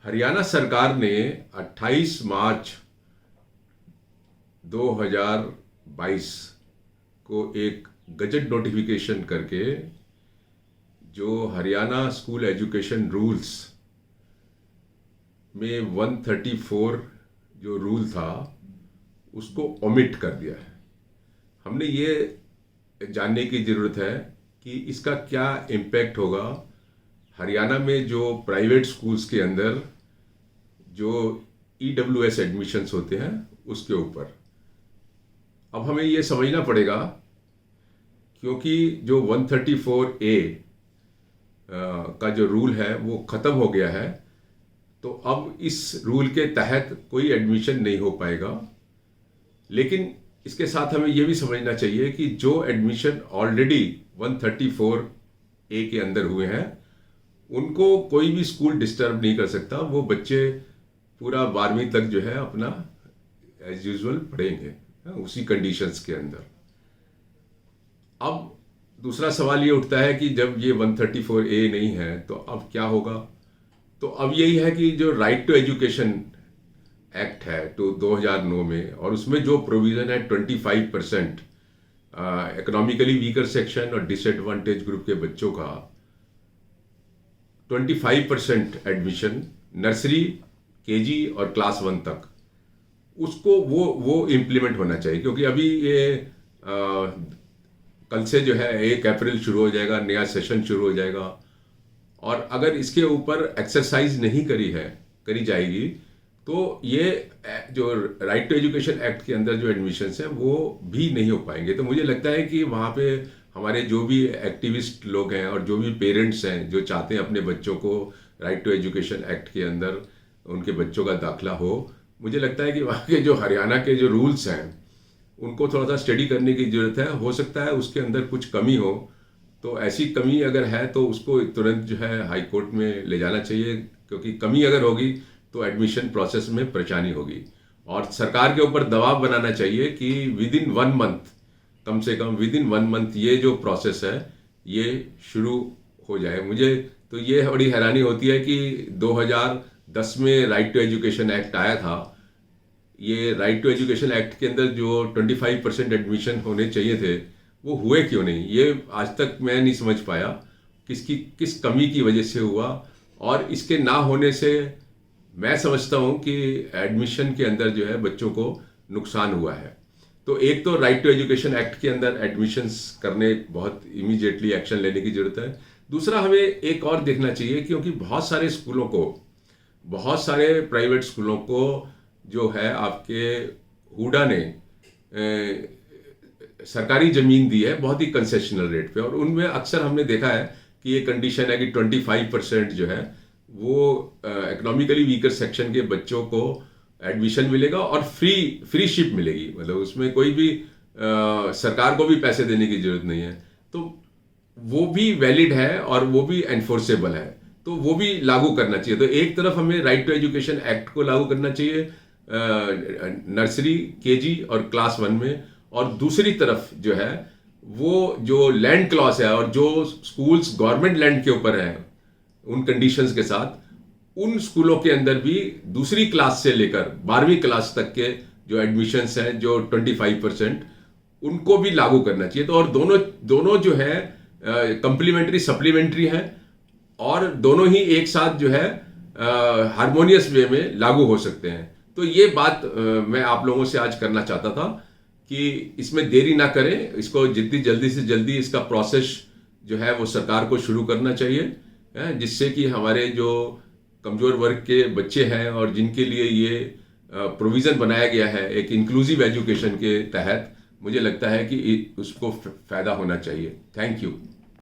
हरियाणा सरकार ने 28 मार्च 2022 को एक गजट नोटिफिकेशन करके जो हरियाणा स्कूल एजुकेशन रूल्स में 134 जो रूल था उसको ओमिट कर दिया है। हमने ये जानने की ज़रूरत है कि इसका क्या इम्पैक्ट होगा हरियाणा में जो प्राइवेट स्कूल्स के अंदर जो EWS एडमिशन्स होते हैं उसके ऊपर। अब हमें ये समझना पड़ेगा क्योंकि जो 134A का जो रूल है वो ख़त्म हो गया है, तो अब इस रूल के तहत कोई एडमिशन नहीं हो पाएगा। लेकिन इसके साथ हमें यह भी समझना चाहिए कि जो एडमिशन ऑलरेडी 134A के अंदर हुए हैं उनको कोई भी स्कूल डिस्टर्ब नहीं कर सकता। वो बच्चे पूरा 12वीं तक जो है अपना एज यूजुअल पढ़ेंगे उसी कंडीशंस के अंदर। अब दूसरा सवाल ये उठता है कि जब ये 134A नहीं है तो अब क्या होगा। तो अब यही है कि जो राइट टू एजुकेशन एक्ट है तो 2009 में, और उसमें जो प्रोविज़न है 25% इकोनॉमिकली वीकर सेक्शन और डिसएडवांटेज ग्रुप के बच्चों का 25% एडमिशन नर्सरी, KG और क्लास 1 तक, उसको वो इम्प्लीमेंट होना चाहिए। क्योंकि अभी ये कल से जो है 1 अप्रैल शुरू हो जाएगा, नया सेशन शुरू हो जाएगा, और अगर इसके ऊपर एक्सरसाइज नहीं करी जाएगी तो ये जो राइट टू एजुकेशन एक्ट के अंदर जो एडमिशन्स हैं वो भी नहीं हो पाएंगे। तो मुझे लगता है कि वहाँ पे हमारे जो भी एक्टिविस्ट लोग हैं और जो भी पेरेंट्स हैं जो चाहते हैं अपने बच्चों को राइट टू एजुकेशन एक्ट के अंदर उनके बच्चों का दाखिला हो, मुझे लगता है कि वहाँ के जो हरियाणा के जो रूल्स हैं उनको थोड़ा सा स्टडी करने की ज़रूरत है। हो सकता है उसके अंदर कुछ कमी हो, तो ऐसी कमी अगर है तो उसको तुरंत जो है हाई कोर्ट में ले जाना चाहिए, क्योंकि कमी अगर होगी तो एडमिशन प्रोसेस में परेशानी होगी। और सरकार के ऊपर दबाव बनाना चाहिए कि विद इन 1 मंथ, कम से कम विद इन 1 मंथ ये जो प्रोसेस है ये शुरू हो जाए। मुझे तो ये बड़ी हैरानी होती है कि 2010 में राइट टू एजुकेशन एक्ट आया था। ये राइट टू एजुकेशन एक्ट के अंदर जो 25% एडमिशन होने चाहिए थे वो हुए क्यों नहीं, ये आज तक मैं नहीं समझ पाया किस कमी की वजह से हुआ। और इसके ना होने से मैं समझता हूँ कि एडमिशन के अंदर जो है बच्चों को नुकसान हुआ है। तो एक तो राइट टू एजुकेशन एक्ट के अंदर एडमिशन्स करने बहुत इमीडिएटली एक्शन लेने की ज़रूरत है। दूसरा हमें एक और देखना चाहिए, क्योंकि बहुत सारे प्राइवेट स्कूलों को जो है आपके हुडा ने सरकारी ज़मीन दी है बहुत ही कंसेशनल रेट पे, और उनमें अक्सर हमने देखा है कि ये कंडीशन है कि 25% जो है वो इकोनॉमिकली वीकर सेक्शन के बच्चों को एडमिशन मिलेगा और फ्री शिप मिलेगी। मतलब उसमें कोई भी सरकार को भी पैसे देने की ज़रूरत नहीं है। तो वो भी वैलिड है और वो भी एनफोर्सेबल है, तो वो भी लागू करना चाहिए। तो एक तरफ हमें राइट टू एजुकेशन एक्ट को लागू करना चाहिए नर्सरी, KG और क्लास 1 में, और दूसरी तरफ जो है वो जो लैंड क्लॉज है और जो स्कूल्स गवर्नमेंट लैंड के ऊपर हैं उन कंडीशंस के साथ उन स्कूलों के अंदर भी दूसरी क्लास से लेकर 12वीं क्लास तक के जो एडमिशन्स हैं जो 25% उनको भी लागू करना चाहिए। तो और दोनों जो है कंप्लीमेंट्री सप्लीमेंट्री हैं और दोनों ही एक साथ जो है हारमोनियस वे में लागू हो सकते हैं। तो ये बात मैं आप लोगों से आज करना चाहता था कि इसमें देरी ना करें, इसको जितनी जल्दी से जल्दी इसका प्रोसेस जो है वो सरकार को शुरू करना चाहिए, जिससे कि हमारे जो कमज़ोर वर्ग के बच्चे हैं और जिनके लिए ये प्रोविज़न बनाया गया है एक इंक्लूसिव एजुकेशन के तहत, मुझे लगता है कि उसको फ़ायदा होना चाहिए। Thank you.